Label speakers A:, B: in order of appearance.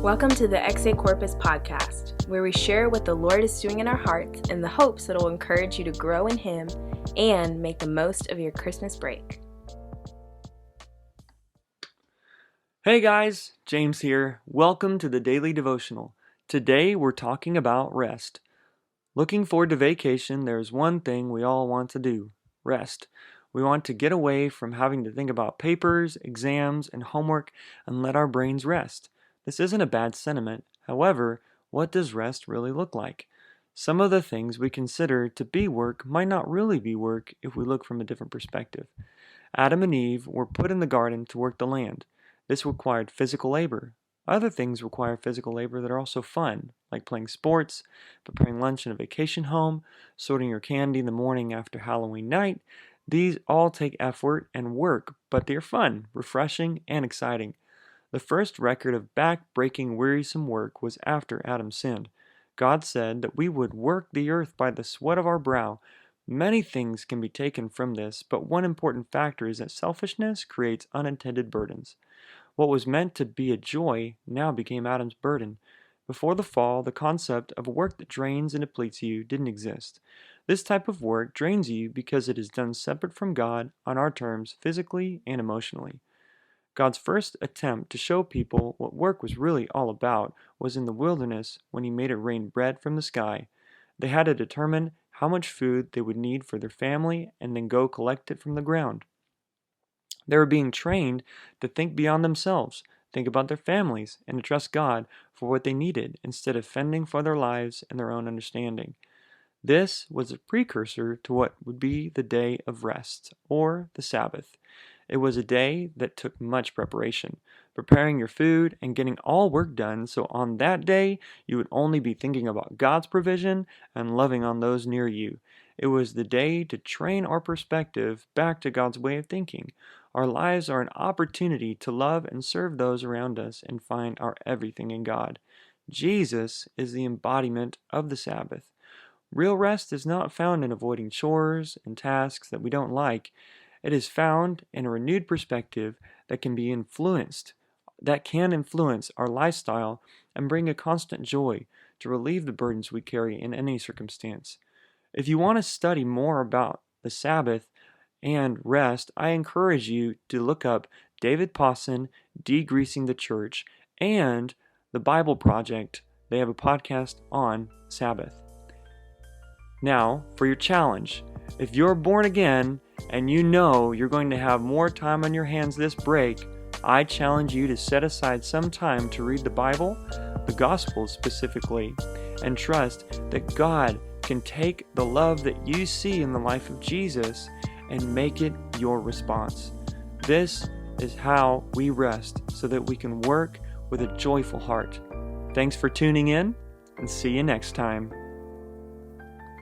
A: Welcome to the Corpus podcast, where we share what the Lord is doing in our hearts in the hopes that it will encourage you to grow in Him and make the most of your Christmas break.
B: Hey guys, James here. Welcome to the Daily Devotional. Today we're talking about rest. Looking forward to vacation, there's one thing we all want to do: rest. We want to get away from having to think about papers, exams, and homework and let our brains rest. This isn't a bad sentiment. However, what does rest really look like? Some of the things we consider to be work might not really be work if we look from a different perspective. Adam and Eve were put in the garden to work the land. This required physical labor. Other things require physical labor that are also fun, like playing sports, preparing lunch in a vacation home, sorting your candy in the morning after Halloween night. These all take effort and work, but they're fun, refreshing, and exciting. The first record of back-breaking, wearisome work was after Adam sinned. God said that we would work the earth by the sweat of our brow. Many things can be taken from this, but one important factor is that selfishness creates unintended burdens. What was meant to be a joy now became Adam's burden. Before the fall, the concept of work that drains and depletes you didn't exist. This type of work drains you because it is done separate from God on our terms, physically and emotionally. God's first attempt to show people what work was really all about was in the wilderness when He made it rain bread from the sky. They had to determine how much food they would need for their family and then go collect it from the ground. They were being trained to think beyond themselves, think about their families, and to trust God for what they needed instead of fending for their lives and their own understanding. This was a precursor to what would be the day of rest, or the Sabbath. It was a day that took much preparation, preparing your food and getting all work done so on that day you would only be thinking about God's provision and loving on those near you. It was the day to train our perspective back to God's way of thinking. Our lives are an opportunity to love and serve those around us and find our everything in God. Jesus is the embodiment of the Sabbath. Real rest is not found in avoiding chores and tasks that we don't like. It is found in a renewed perspective that can influence our lifestyle and bring a constant joy to relieve the burdens we carry in any circumstance. If you want to study more about the Sabbath and rest, I encourage you to look up David Pawson, Degreasing the Church, and the Bible Project. They have a podcast on Sabbath. Now, for your challenge. If you're born again and you know you're going to have more time on your hands this break, I challenge you to set aside some time to read the Bible, the Gospels specifically, and trust that God can take the love that you see in the life of Jesus and make it your response. This is how we rest so that we can work with a joyful heart. Thanks for tuning in, and see you next time.